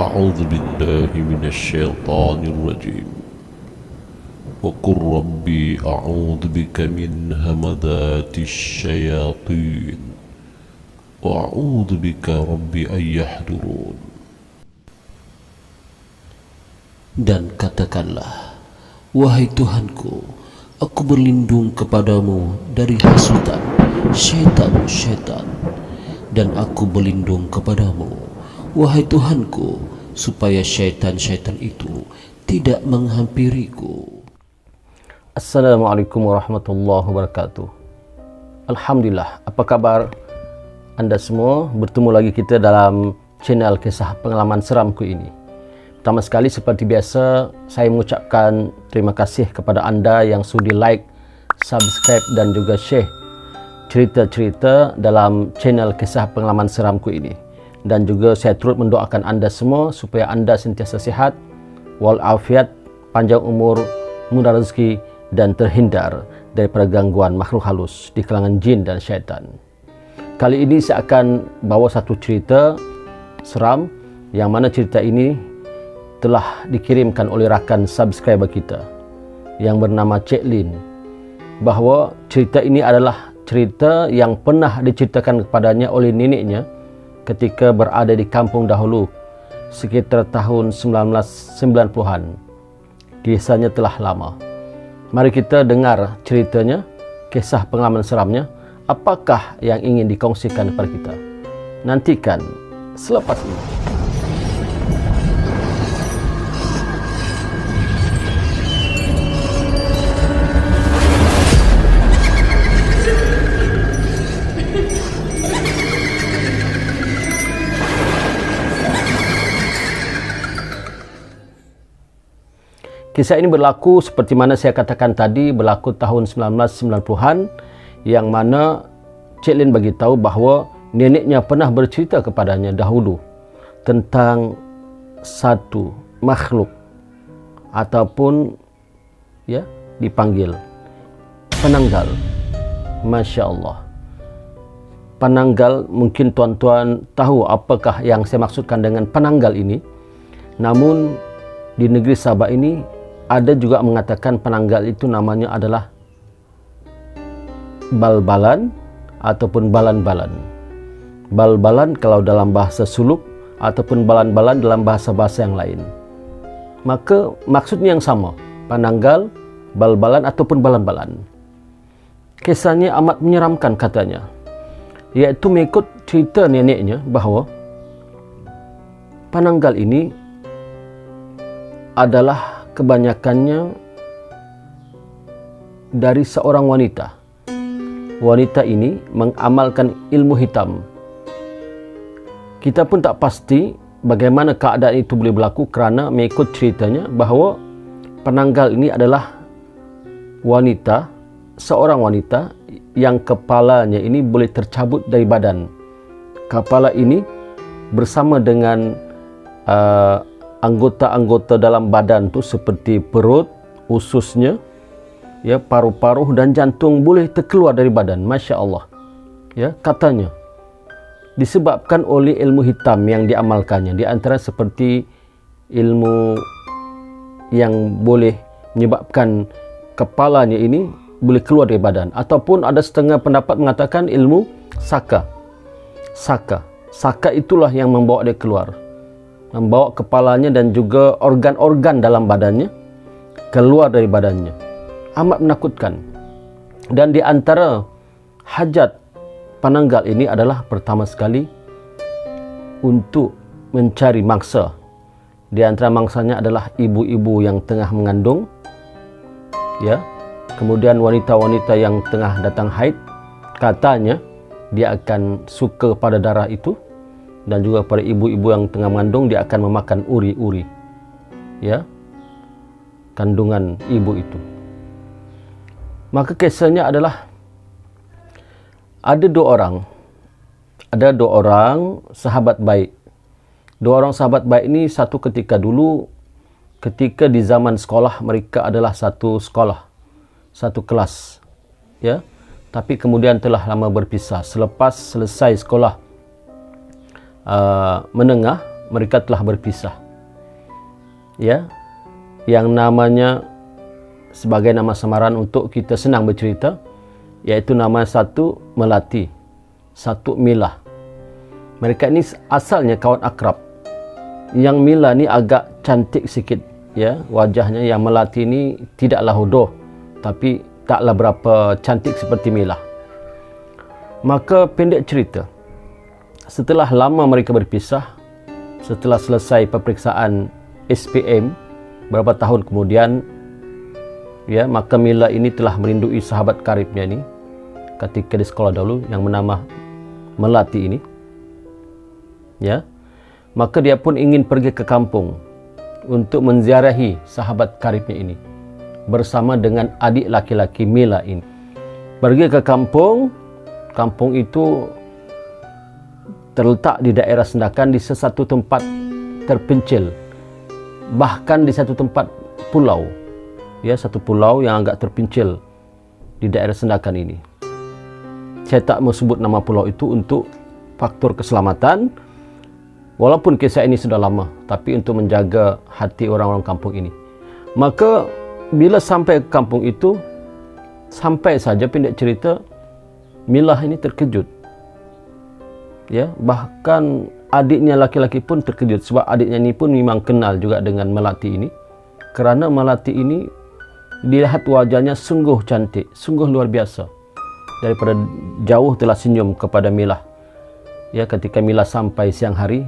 أعوذ بالله من الشيطان الرجيم وقل ربي أعوذ بك من همذات الشياطين وأعوذ بك ربي أن يحضرون. Dan katakanlah, wahai Tuhanku, aku berlindung kepadamu dari hasutan syaitan-syaitan, dan aku berlindung kepadamu, wahai Tuhanku, supaya syaitan-syaitan itu tidak menghampiriku. Assalamualaikum warahmatullahi wabarakatuh. Alhamdulillah, apa kabar anda semua? Bertemu lagi kita dalam channel kisah pengalaman seramku ini. Pertama sekali, seperti biasa, saya mengucapkan terima kasih kepada anda yang sudi like, subscribe dan juga share cerita-cerita dalam channel kisah pengalaman seramku ini. Dan juga saya turut mendoakan anda semua supaya anda sentiasa sihat, walafiat, panjang umur, murah rezeki dan terhindar daripada gangguan makhluk halus di kalangan jin dan syaitan. Kali ini saya akan bawa satu cerita seram yang mana cerita ini telah dikirimkan oleh rakan subscriber kita yang bernama Cik Lin, bahawa cerita ini adalah cerita yang pernah diceritakan kepadanya oleh neneknya ketika berada di kampung dahulu sekitar tahun 1990-an. Kisahnya telah lama. Mari kita dengar ceritanya, kisah pengalaman seramnya. Apakah yang ingin dikongsikan kepada kita? Nantikan selepas ini. Kisah ini berlaku seperti mana saya katakan tadi, berlaku tahun 1990-an, yang mana Cik Lin bagi tahu bahawa neneknya pernah bercerita kepadanya dahulu tentang satu makhluk ataupun dipanggil penanggal. Masya Allah. Penanggal, mungkin tuan-tuan tahu apakah yang saya maksudkan dengan penanggal ini. Namun di negeri Sabah ini ada juga mengatakan penanggal itu namanya adalah bal-balan ataupun balan-balan. Bal-balan kalau dalam bahasa suluk ataupun balan-balan dalam bahasa-bahasa yang lain. Maka maksudnya yang sama, penanggal, bal-balan ataupun balan-balan. Kisahnya amat menyeramkan katanya, iaitu mengikut cerita neneknya bahawa penanggal ini adalah kebanyakannya dari seorang wanita. Wanita ini mengamalkan ilmu hitam. Kita pun tak pasti bagaimana keadaan itu boleh berlaku kerana mengikut ceritanya bahawa penanggal ini adalah wanita, seorang wanita yang kepalanya ini boleh tercabut dari badan. Kepala ini bersama dengan anggota-anggota dalam badan tu seperti perut, ususnya, paruh-paruh dan jantung boleh terkeluar dari badan. Masya Allah. Katanya disebabkan oleh ilmu hitam yang diamalkannya. Di antara seperti ilmu yang boleh menyebabkan kepalanya ini boleh keluar dari badan, ataupun ada setengah pendapat mengatakan ilmu saka. Saka itulah yang membawa dia keluar, membawa kepalanya dan juga organ-organ dalam badannya keluar dari badannya. Amat menakutkan. Dan di antara hajat penanggal ini adalah pertama sekali untuk mencari mangsa. Di antara mangsanya adalah ibu-ibu yang tengah mengandung, kemudian wanita-wanita yang tengah datang haid. Katanya dia akan suka pada darah itu, dan juga pada ibu-ibu yang tengah mengandung dia akan memakan uri-uri, kandungan ibu itu. Maka kisahnya adalah ada dua orang sahabat baik. Dua orang sahabat baik ini satu ketika dulu, ketika di zaman sekolah mereka adalah satu sekolah, satu kelas, tapi kemudian telah lama berpisah. Selepas selesai sekolah menengah, mereka telah berpisah. Ya, yang namanya sebagai nama samaran untuk kita senang bercerita, yaitu nama satu Melati, satu Mila. Mereka ini asalnya kawan akrab. Yang Mila ni agak cantik sikit, ya, wajahnya. Yang Melati ini tidaklah hodoh, tapi taklah berapa cantik seperti Mila. Maka pendek cerita, setelah lama mereka berpisah, setelah selesai peperiksaan SPM beberapa tahun kemudian, ya, maka Mila ini telah merindui sahabat karibnya ini ketika di sekolah dahulu yang bernama Melati ini. Ya, maka dia pun ingin pergi ke kampung untuk menziarahi sahabat karibnya ini bersama dengan adik laki-laki Mila ini. Pergi ke kampung. Kampung itu terletak di daerah Sendakan, di sesuatu tempat terpencil, bahkan di satu tempat pulau, ya, satu pulau yang agak terpencil di daerah Sendakan ini. Saya tak mau sebut nama pulau itu untuk faktor keselamatan, walaupun kisah ini sudah lama, tapi untuk menjaga hati orang-orang kampung ini. Maka bila sampai ke kampung itu, sampai saja pendek cerita, Mila ini terkejut. Ya, bahkan adiknya laki-laki pun terkejut, sebab adiknya ini pun memang kenal juga dengan Melati ini. Kerana Melati ini dilihat wajahnya sungguh cantik, sungguh luar biasa. Daripada jauh telah senyum kepada Mila. Ya, ketika Mila sampai siang hari,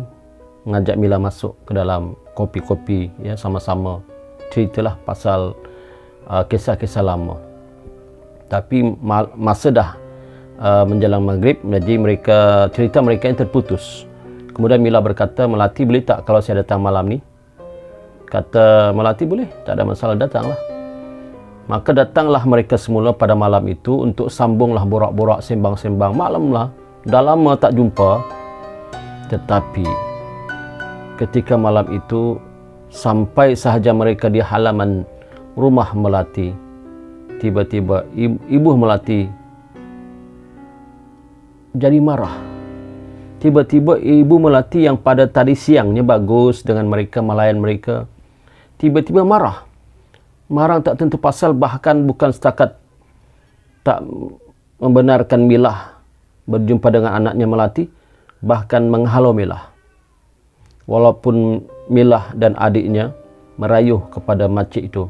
mengajak Mila masuk ke dalam kopi-kopi, ya, sama-sama ceritalah pasal kisah-kisah lama. Tapi masa dah menjelang maghrib, jadi cerita mereka yang terputus. Kemudian Mila berkata, Melati boleh tak kalau saya datang malam ni? Kata Melati, boleh, tak ada masalah, datanglah. Maka datanglah mereka semula pada malam itu untuk sambunglah borak-borak, sembang-sembang. Malamlah, dah lama tak jumpa. Tetapi ketika malam itu, sampai sahaja mereka di halaman rumah Melati, tiba-tiba ibu Melati jadi marah. Tiba-tiba ibu Melati yang pada tadi siangnya bagus dengan mereka, melayan mereka, tiba-tiba marah. Marah tak tentu pasal, bahkan bukan setakat tak membenarkan Mila berjumpa dengan anaknya Melati, bahkan menghalau Mila. Walaupun Mila dan adiknya merayuh kepada makcik itu,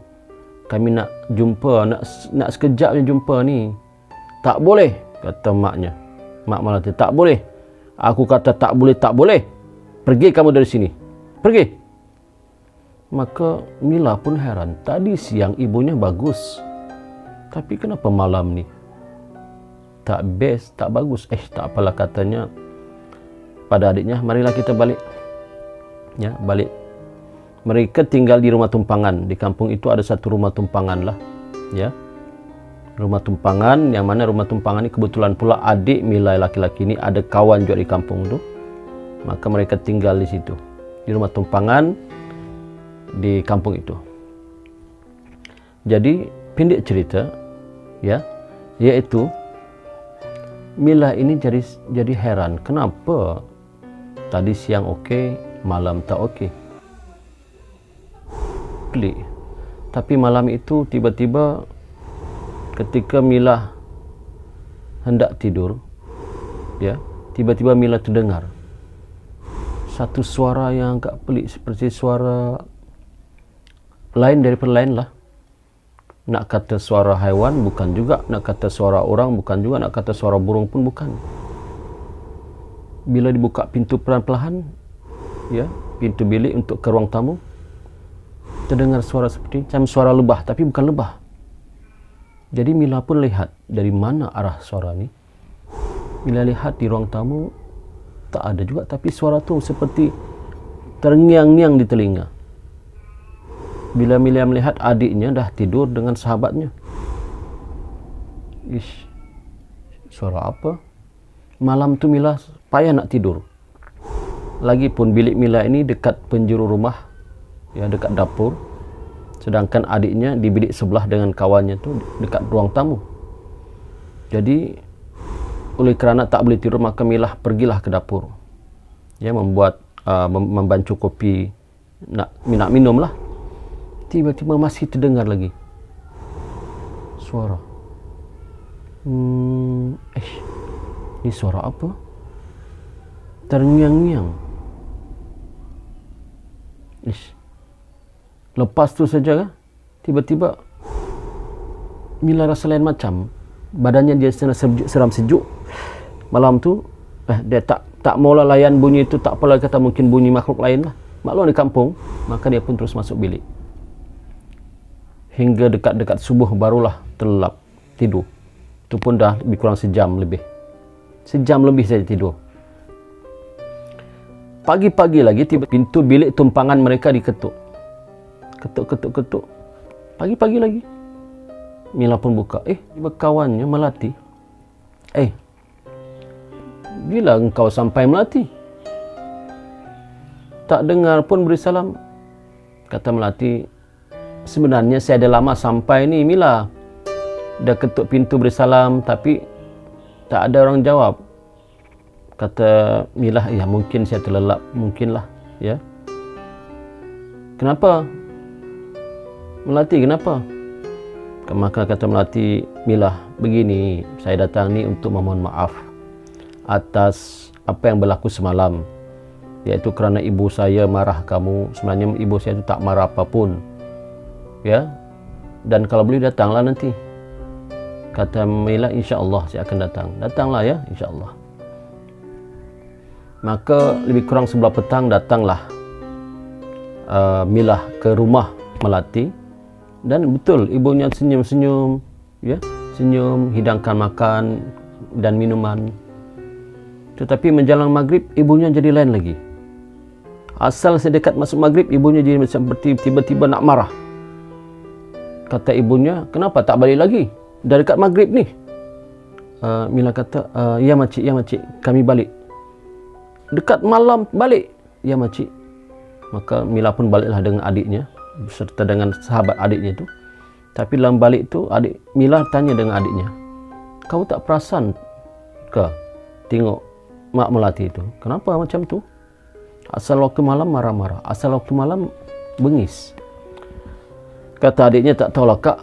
kami nak jumpa, nak sekejap je jumpa ni. Tak boleh, kata maknya. Mak Melati, tak boleh. Aku kata tak boleh, tak boleh. Pergi kamu dari sini. Pergi. Maka Mila pun heran. Tadi siang ibunya bagus, tapi kenapa malam ni tak best, tak bagus? Tak apalah, katanya pada adiknya, marilah kita balik. Ya, balik. Mereka tinggal di rumah tumpangan. Di kampung itu ada satu rumah tumpangan lah. Ya, rumah tumpangan, yang mana rumah tumpangan ini kebetulan pula adik Mila laki-laki ini ada kawan juga di kampung tu. Maka mereka tinggal di situ, di rumah tumpangan di kampung itu. Jadi pendek cerita, ya, yaitu Mila ini jadi heran, kenapa tadi siang okey, malam tak okey. Pelik. Tapi malam itu tiba-tiba ketika Mila hendak tidur, ya, tiba-tiba Mila terdengar satu suara yang agak pelik, seperti suara lain daripada lain lah. Nak kata suara haiwan bukan juga, nak kata suara orang bukan juga, nak kata suara burung pun bukan. Bila dibuka pintu perlahan-lahan, ya, pintu bilik untuk ke ruang tamu, terdengar suara seperti macam suara lebah, tapi bukan lebah. Jadi Mila pun lihat dari mana arah suara ni. Mila lihat di ruang tamu, tak ada juga, tapi suara tu seperti terngiang-ngiang di telinga. Bila Mila melihat adiknya dah tidur dengan sahabatnya. Ish, suara apa? Malam tu Mila payah nak tidur. Lagipun bilik Mila ini dekat penjuru rumah, ya, dekat dapur. Sedangkan adiknya di bilik sebelah dengan kawannya tu dekat ruang tamu. Jadi oleh kerana tak boleh tidur, maka Mila pergilah ke dapur, ya, membuat membancu kopi, nak minum lah. Tiba-tiba masih terdengar lagi suara. Ini suara apa? Terngiang-ngiang. Lepas tu saja, tiba-tiba Mila rasa lain macam. Badannya dia seram sejuk. Malam tu dia tak maulah layan bunyi itu, tak apalah, kata mungkin bunyi makhluk lain lah. Maklum di kampung, maka dia pun terus masuk bilik. Hingga dekat-dekat subuh barulah terlelap tidur. Itu pun dah lebih kurang sejam lebih. Sejam lebih saja tidur. Pagi-pagi lagi pintu bilik tumpangan mereka diketuk. Ketuk. Pagi-pagi lagi. Mila pun buka. Kawannya Melati. Bila engkau sampai Melati? Tak dengar pun beri salam. Kata Melati, sebenarnya saya ada lama sampai ni Mila. Dah ketuk pintu beri salam tapi tak ada orang jawab. Kata Mila, ya mungkin saya terlelap, mungkinlah, ya. Kenapa? Melati, kenapa? Maka kata Melati, Mila, begini, saya datang ni untuk memohon maaf atas apa yang berlaku semalam, iaitu kerana ibu saya marah kamu. Sebenarnya ibu saya itu tak marah apapun, ya. Dan kalau boleh datanglah nanti. Kata Mila, insya-Allah saya akan datang. Datanglah ya, insya-Allah. Maka lebih kurang sebelah petang datanglah Mila ke rumah Melati. Dan betul, ibunya senyum-senyum, ya, senyum, hidangkan makan dan minuman. Tetapi menjelang maghrib, ibunya jadi lain lagi. Asal sedekat masuk maghrib, ibunya jadi seperti tiba-tiba nak marah. Kata ibunya, kenapa tak balik lagi? Dah dekat maghrib ni. Mila kata, ya makcik, kami balik. Dekat malam balik. Ya makcik. Maka Mila pun baliklah dengan adiknya, beserta dengan sahabat adiknya itu. Tapi dalam balik tu, adik Mila tanya dengan adiknya, kau tak perasan ke tengok Mak Melati itu? Kenapa macam tu? Asal waktu malam marah-marah, asal waktu malam bengis. Kata adiknya, tak tahulah kak,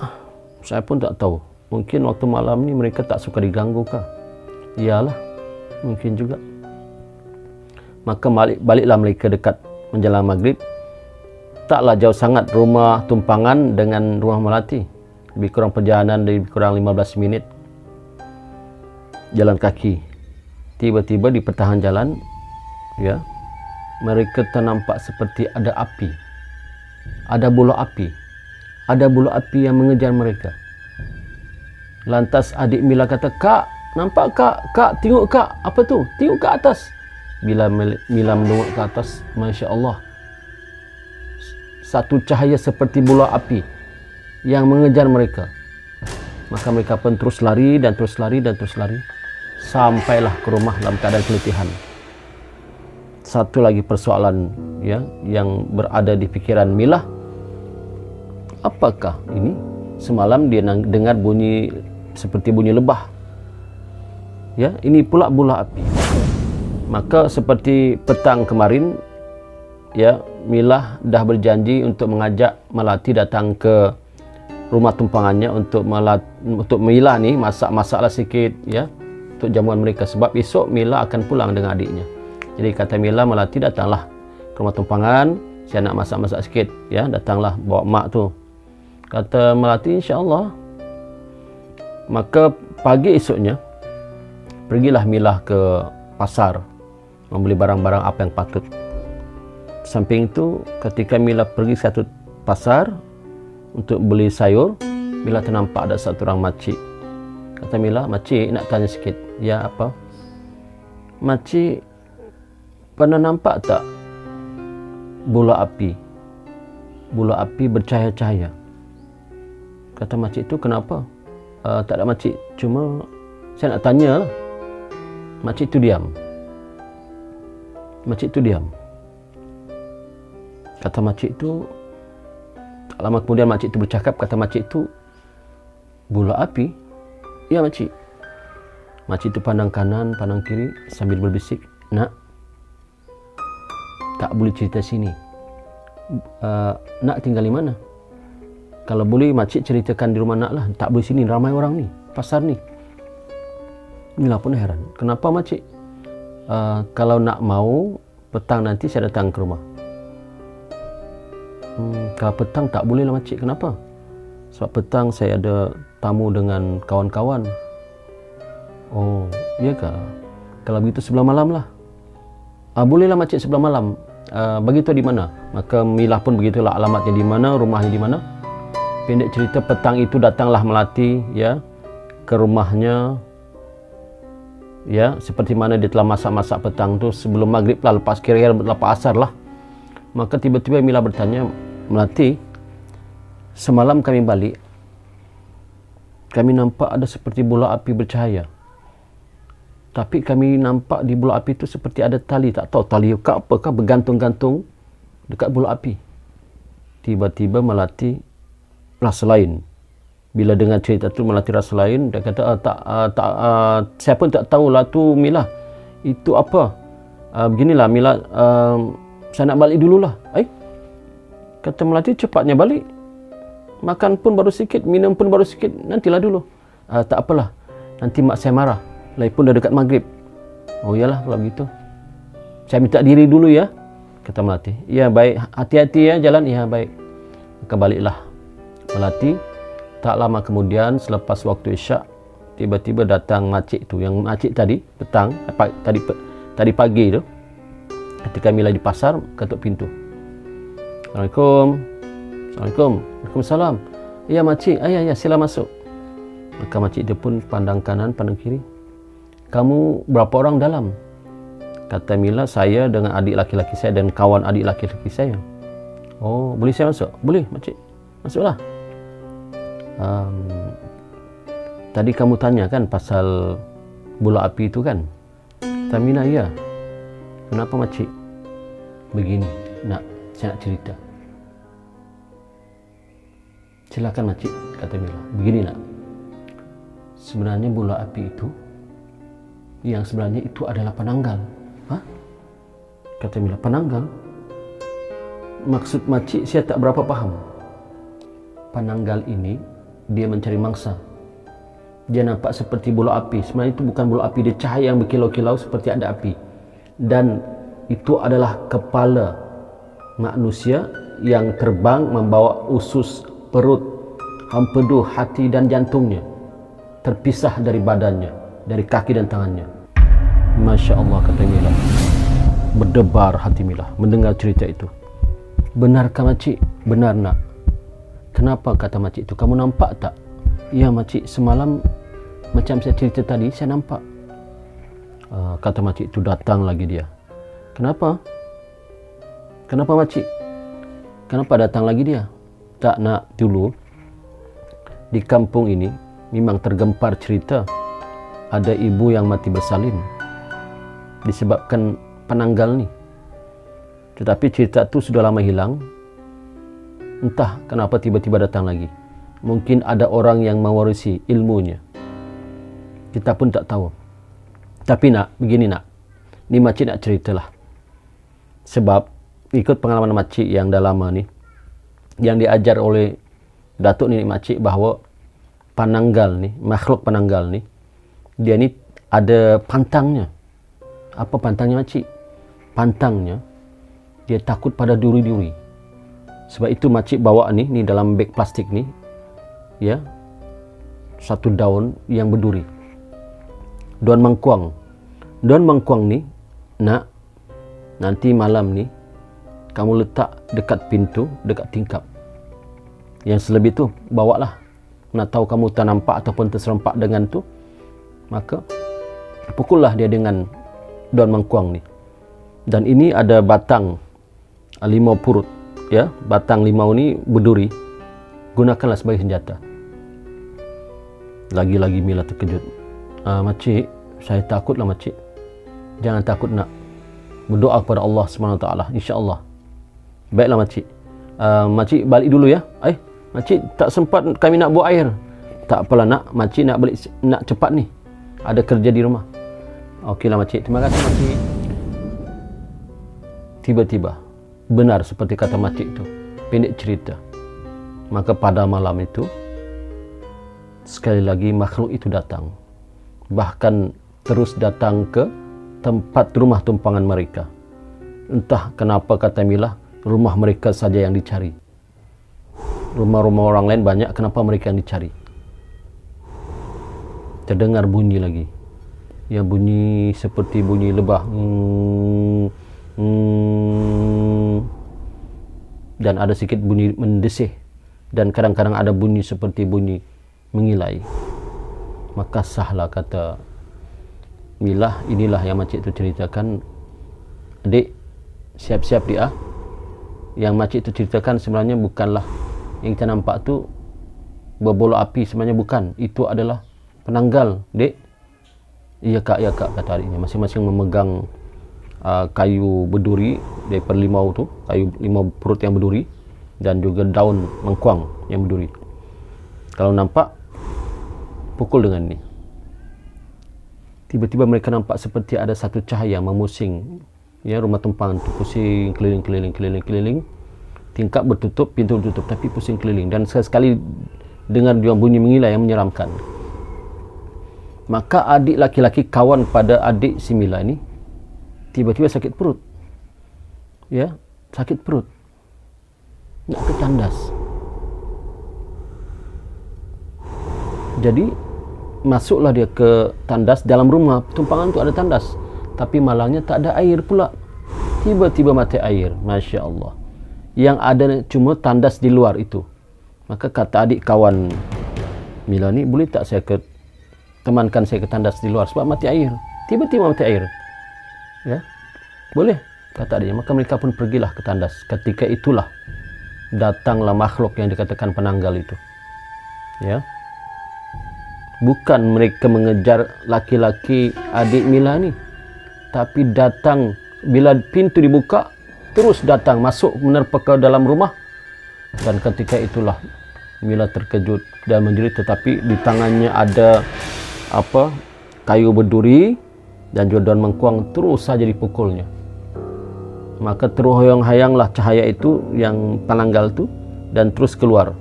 saya pun tak tahu. Mungkin waktu malam ni mereka tak suka diganggu kak. Iyalah, mungkin juga. Maka baliklah mereka dekat menjelang maghrib. Taklah jauh sangat rumah tumpangan dengan rumah Melati. Lebih kurang perjalanan lebih kurang 15 minit jalan kaki. Tiba-tiba di pertengahan jalan, ya, mereka ternampak seperti ada api. Ada bola api. Ada bola api yang mengejar mereka. Lantas adik Mila kata, kak, nampak kak? Kak, tengok kak, apa tu? Tengok ke atas. Bila Mila menengok ke atas, Masya Allah, satu cahaya seperti bola api yang mengejar mereka. Maka mereka pun terus lari dan terus lari dan terus lari. Sampailah ke rumah dalam keadaan keletihan. Satu lagi persoalan, ya, yang berada di pikiran Mila. Apakah ini? Semalam dia dengar bunyi seperti bunyi lebah. Ya, ini pula bola api. Maka seperti petang kemarin, ya, Mila dah berjanji untuk mengajak Melati datang ke rumah tumpangannya untuk Mila ni masak-masaklah sikit, ya, untuk jamuan mereka, sebab esok Mila akan pulang dengan adiknya. Jadi kata Mila, Melati datanglah ke rumah tumpangan, saya nak masak-masak sikit, ya, datanglah bawa mak tu. Kata Melati, insya-Allah. Maka pagi esoknya pergilah Mila ke pasar membeli barang-barang apa yang patut. Samping itu, ketika Mila pergi ke satu pasar untuk beli sayur, Mila ternampak ada satu orang makcik. Kata Mila, makcik nak tanya sikit. Ya, apa? Makcik pernah nampak tak bola api? Bola api bercahaya-cahaya. Kata makcik itu, kenapa? Tak ada makcik, cuma saya nak tanya lah. Makcik itu diam. Makcik itu diam. Kata makcik itu, tak lama kemudian makcik itu bercakap. Kata makcik itu, bola api? Ya makcik. Makcik itu pandang kanan, pandang kiri sambil berbisik, nak, tak boleh cerita sini. Nak tinggal di mana? Kalau boleh makcik ceritakan di rumah nak lah. Tak boleh sini, ramai orang ni, pasar ni. Mila pun heran, kenapa makcik? Kalau nak mau, petang nanti saya datang ke rumah. Kalau petang tak boleh lah makcik. Kenapa? Sebab petang saya ada tamu dengan kawan-kawan. Oh, iya kah? Kalau begitu sebelah malam lah. Bolehlah makcik sebelah malam. Begitu di mana? Maka Mila pun begitulah, alamatnya di mana, rumahnya di mana. Pendek cerita, petang itu datanglah Melati ya ke rumahnya. Ya, seperti mana dia telah masak-masak petang tu sebelum maghrib lah, lepas kira-kira lepas asar lah. Maka tiba-tiba Mila bertanya, Melati, semalam kami balik, kami nampak ada seperti bola api bercahaya. Tapi kami nampak di bola api itu seperti ada tali, tak tahu tali ke apakah, bergantung-gantung dekat bola api. Tiba-tiba Melati rasa lain. Bila dengar cerita tu Melati rasa lain, dia kata saya pun tak tahulah tu Mila. Itu apa? Beginilah Mila, saya nak balik dululah. Kata Melati, cepatnya balik. Makan pun baru sikit, minum pun baru sikit, nantilah dulu. Tak apalah, nanti mak saya marah. Lagipun dah dekat maghrib. Oh iyalah kalau begitu. Saya minta diri dulu ya, kata Melati. Ya baik, hati-hati ya jalan. Ya baik. Maka baliklah Melati. Tak lama kemudian, selepas waktu Isyak, tiba-tiba datang makcik tu. Yang makcik tadi petang, tadi pagi tu, ketika Mila di pasar, ketuk pintu. Assalamualaikum. Assalamualaikum. Waalaikumsalam. Ya makcik, ya sila masuk. Maka makcik dia pun pandang kanan, pandang kiri. Kamu berapa orang dalam? Kata Mila, saya dengan adik laki-laki saya dan kawan adik laki-laki saya. Oh, boleh saya masuk? Boleh makcik, masuklah. Tadi kamu tanya kan pasal bola api itu kan? Kata Mila, ya. Kenapa makcik? Begini, saya nak cerita. Silakan makcik, kata Mila. Begini nak, sebenarnya bola api itu, yang sebenarnya itu adalah penanggal. Hah? Kata Mila, penanggal? Maksud makcik saya tak berapa paham. Penanggal ini, dia mencari mangsa. Dia nampak seperti bola api. Sebenarnya itu bukan bola api, dia cahaya yang berkilau-kilau seperti ada api. Dan itu adalah kepala manusia yang terbang membawa usus, perut, empedu, hati dan jantungnya. Terpisah dari badannya, dari kaki dan tangannya. Masya Allah, kata Mila. Berdebar hati Mila mendengar cerita itu. Benarkah makcik? Benar nak. Kenapa, kata makcik itu? Kamu nampak tak? Ya makcik, semalam macam saya cerita tadi, saya nampak. Kata makcik itu, datang lagi dia. Kenapa? Kenapa makcik? Kenapa datang lagi dia? Tak nak, dulu di kampung ini memang tergempar cerita ada ibu yang mati bersalin disebabkan penanggal ni. Tetapi cerita tu sudah lama hilang. Entah kenapa tiba-tiba datang lagi. Mungkin ada orang yang mewarisi ilmunya. Kita pun tak tahu. Tapi nak, begini nak. Ni makcik nak ceritalah. Sebab ikut pengalaman makcik yang dah lama ni, yang diajar oleh datuk nenek makcik bahawa penanggal ni, makhluk penanggal ni, dia ni ada pantangnya. Apa pantangnya makcik? Pantangnya, dia takut pada duri-duri. Sebab itu makcik bawa ni dalam beg plastik ni, ya, satu daun yang berduri. Daun mangkuang. Daun mangkuang ni, nak, nanti malam ni, kamu letak dekat pintu, dekat tingkap. Yang selebih tu, bawalah. Nak tahu kamu tak nampak ataupun terserempak dengan tu, maka pukullah dia dengan daun mangkuang ni. Dan ini ada batang limau purut. Ya, batang limau ni berduri. Gunakanlah sebagai senjata. Lagi-lagi Mila terkejut. Makcik, saya takutlah makcik. Jangan takut nak. Berdoa kepada Allah SWT, insya-Allah. Baiklah makcik. Makcik balik dulu ya. Makcik tak sempat kami nak buat air. Tak apalah nak, makcik nak balik, nak cepat ni. Ada kerja di rumah. Okeylah makcik, terima kasih makcik. tiba-tiba benar seperti kata makcik itu. Pendek cerita, maka pada malam itu sekali lagi makhluk itu datang, bahkan terus datang ke tempat rumah tumpangan mereka. Entah kenapa, kata Mila, rumah mereka saja yang dicari. Rumah-rumah orang lain banyak, kenapa mereka yang dicari? Terdengar bunyi lagi, yang bunyi seperti bunyi lebah, dan ada sedikit bunyi mendesih, dan kadang-kadang ada bunyi seperti bunyi mengilai. Maka sahlah, kata Mila, inilah yang makcik itu ceritakan. Adik, siap-siap dia. Yang makcik itu ceritakan sebenarnya bukanlah yang kita nampak tu berbola api, sebenarnya bukan. Itu adalah penanggal, Dek. Iya kak, kata adiknya. Masing-masing memegang kayu berduri daripada limau tu, kayu limau perut yang berduri, dan juga daun mengkuang yang berduri. Kalau nampak, pukul dengan ni. Tiba-tiba mereka nampak seperti ada satu cahaya memusing, ya, rumah tumpangan tu pusing keliling. Tingkap bertutup, pintu bertutup, tapi pusing keliling, dan sekali dengar dia bunyi mengilai yang menyeramkan. Maka adik laki-laki kawan pada adik si Mila ini tiba-tiba sakit perut. Ya, sakit perut. Nak ke tandas. Jadi masuklah dia ke tandas. Dalam rumah tumpangan tu ada tandas, tapi malangnya tak ada air pula. Tiba-tiba mati air. Masya Allah. Yang ada cuma tandas di luar itu. Maka kata adik kawan Mila ni, boleh tak saya temankan saya ke tandas di luar sebab mati air. Tiba-tiba mati air. Ya, boleh, kata dia. Maka mereka pun pergilah ke tandas. Ketika itulah datanglah makhluk yang dikatakan penanggal itu. Ya, bukan mereka mengejar laki-laki adik Mila ni, tapi datang bila pintu dibuka, terus datang masuk menerpa ke dalam rumah. Dan ketika itulah Mila terkejut dan menjerit, tetapi di tangannya ada kayu berduri dan juga daun mengkuang, terus saja dipukulnya. Maka terhoyong-hayanglah cahaya itu yang penanggal itu, dan terus keluar,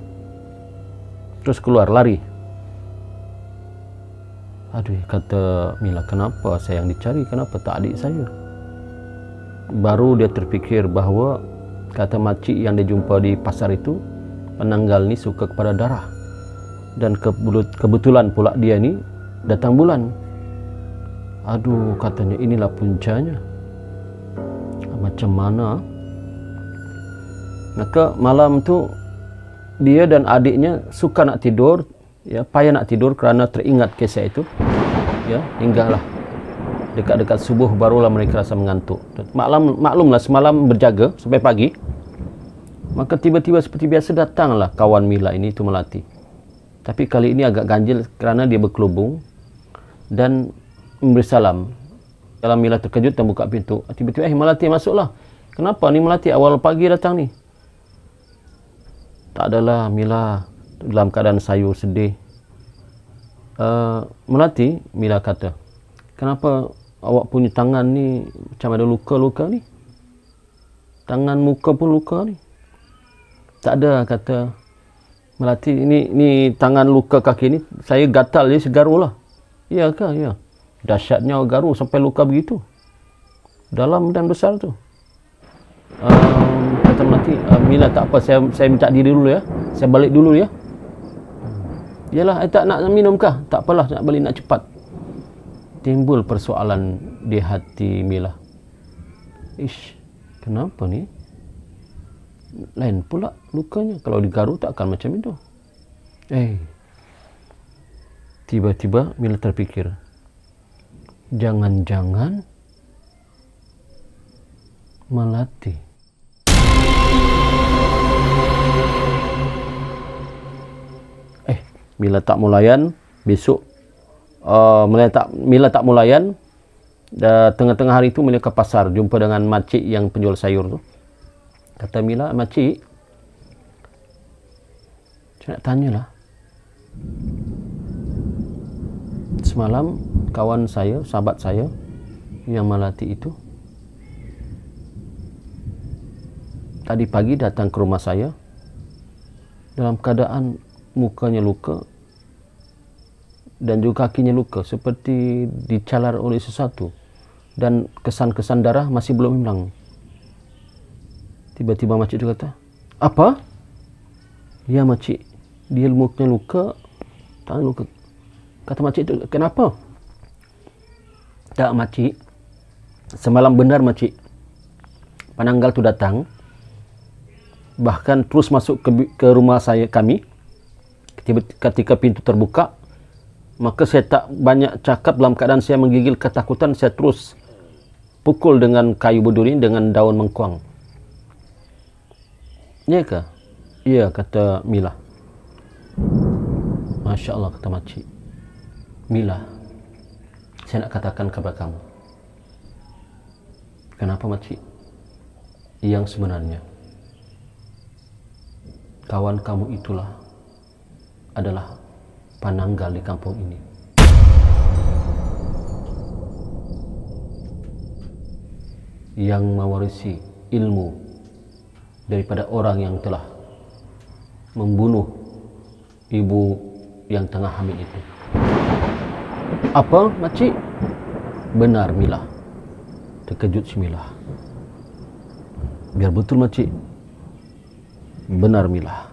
lari. Aduh, kata Mila, kenapa saya yang dicari, kenapa tak adik saya? Baru dia terfikir bahawa kata makcik yang dia jumpa di pasar itu, penanggal ni suka kepada darah, dan kebetulan pula dia ni datang bulan. Aduh, katanya, inilah puncanya. Macam mana? Maka malam tu dia dan adiknya suka nak tidur, ya, payah nak tidur kerana teringat kisah itu, ya, hinggalah dekat-dekat subuh barulah mereka rasa mengantuk. Maklumlah semalam berjaga sampai pagi. Maka tiba-tiba seperti biasa datanglah kawan Mila ini, itu Melati. Tapi kali ini agak ganjil kerana dia berkelubung dan memberi salam. Dalam Mila terkejut dan buka pintu. Tiba-tiba, Melati, masuklah. Kenapa ni Melati, awal pagi datang ni? Tak adalah, Mila dalam keadaan sayu, sedih. Melati, Mila kata, kenapa awak punya tangan ni macam ada luka-luka ni? Tangan, muka pun luka ni. Tak ada, kata Melati, ini tangan luka kaki ni, saya gatal je, segaru lah. Ya ke? Ya. Dahsyatnya garu sampai luka begitu. Dalam dan besar tu. Kata Melati, Mila, tak apa, saya minta diri dulu ya. Saya balik dulu ya. Yalah, tak nak minum kah? Tak apalah, nak balik, nak cepat. Timbul persoalan di hati Mila. Ish, kenapa ni? Lain pula lukanya. Kalau digaru tak akan macam itu. Tiba-tiba Mila terfikir, jangan-jangan Melati. Mila tak mulayan. Besok Mila tak mulayan. Tengah-tengah hari itu Mila ke pasar, jumpa dengan makcik yang penjual sayur tu. Kata Mila, makcik, saya nak tanyalah. Semalam kawan saya, sahabat saya yang Melati itu, tadi pagi datang ke rumah saya dalam keadaan mukanya luka dan juga kakinya luka, seperti dicalar oleh sesuatu, dan kesan-kesan darah masih belum hilang. Tiba-tiba makcik itu kata, "Apa?" "Ya makcik, dia mukanya luka, tangan luka." Kata makcik itu, "Kenapa?" "Tak makcik, semalam benar makcik, penanggal tu datang, bahkan terus masuk ke rumah kami. Ketika pintu terbuka, maka saya tak banyak cakap, dalam keadaan saya menggigil ketakutan, saya terus pukul dengan kayu berduri dengan daun mengkuang." "Ya ke?" "Ya," kata Mila. "Masya Allah," kata makcik. "Mila, saya nak katakan kepada kamu." "Kenapa makcik?" "Yang sebenarnya, kawan kamu itulah adalah penanggal di kampung ini." "Yang mewarisi ilmu daripada orang yang telah membunuh ibu yang tengah hamil itu." "Apa makcik?" "Benar Mila." Terkejut si Mila. "Biar betul makcik." "Benar Mila.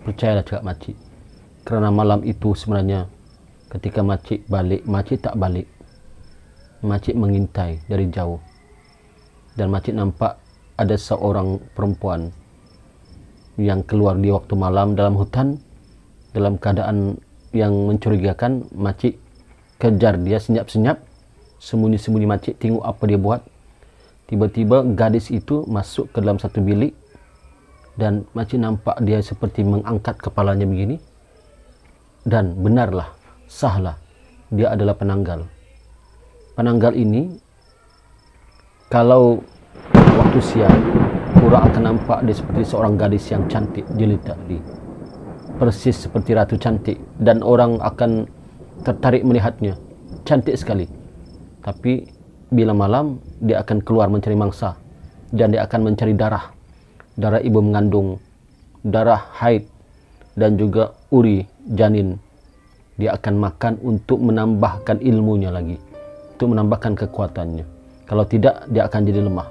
Percayalah cakap makcik. Kerana malam itu sebenarnya ketika makcik balik, makcik tak balik. Makcik mengintai dari jauh. Dan makcik nampak ada seorang perempuan yang keluar di waktu malam dalam hutan dalam keadaan yang mencurigakan. Makcik kejar dia senyap-senyap, sembunyi-sembunyi makcik tengok apa dia buat. Tiba-tiba gadis itu masuk ke dalam satu bilik dan makcik nampak dia seperti mengangkat kepalanya begini. Dan benarlah, sahlah, dia adalah penanggal. Penanggal ini, kalau waktu siang, orang akan nampak dia seperti seorang gadis yang cantik, jelita tadi, persis seperti ratu cantik, dan orang akan tertarik melihatnya, cantik sekali. Tapi bila malam, dia akan keluar mencari mangsa, dan dia akan mencari darah ibu mengandung, darah haid, dan juga uri janin. Dia akan makan untuk menambahkan ilmunya lagi, untuk menambahkan kekuatannya. Kalau tidak, dia akan jadi lemah.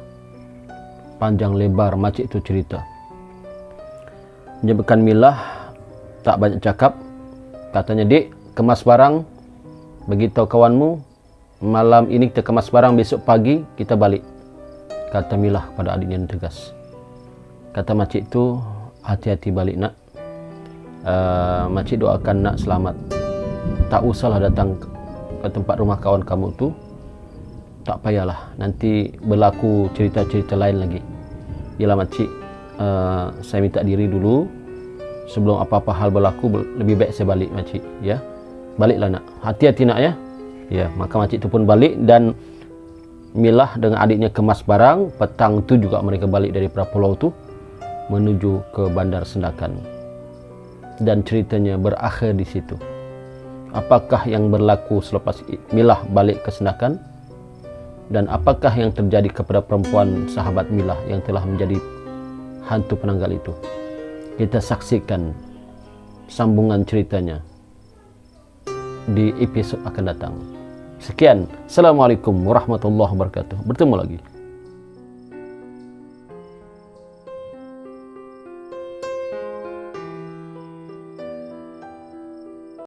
Panjang lebar makcik itu cerita. Menyebabkan Milah tak banyak cakap. Katanya, "Dik, kemas barang, beritahu kawanmu, malam ini kita kemas barang, besok pagi kita balik." Kata Milah pada adiknya yang tegas. Kata makcik itu, "Hati-hati balik nak. Makcik doakan nak selamat. Tak usahlah datang ke tempat rumah kawan kamu tu. Tak payahlah, nanti berlaku cerita-cerita lain lagi. Yalah makcik, saya minta diri dulu. Sebelum apa-apa hal berlaku, lebih baik saya balik makcik. Ya, baliklah nak. Hati-hati nak ya." Ya, maka makcik itu pun balik dan Milah dengan adiknya kemas barang. Petang tu juga mereka balik dari pulau tu menuju ke Bandar Sendakan. Dan ceritanya berakhir di situ. Apakah yang berlaku selepas Milah balik ke Sendakan? Dan apakah yang terjadi kepada perempuan sahabat Milah yang telah menjadi hantu penanggal itu? Kita saksikan sambungan ceritanya di episod akan datang. Sekian. Assalamualaikum warahmatullahi wabarakatuh. Bertemu lagi.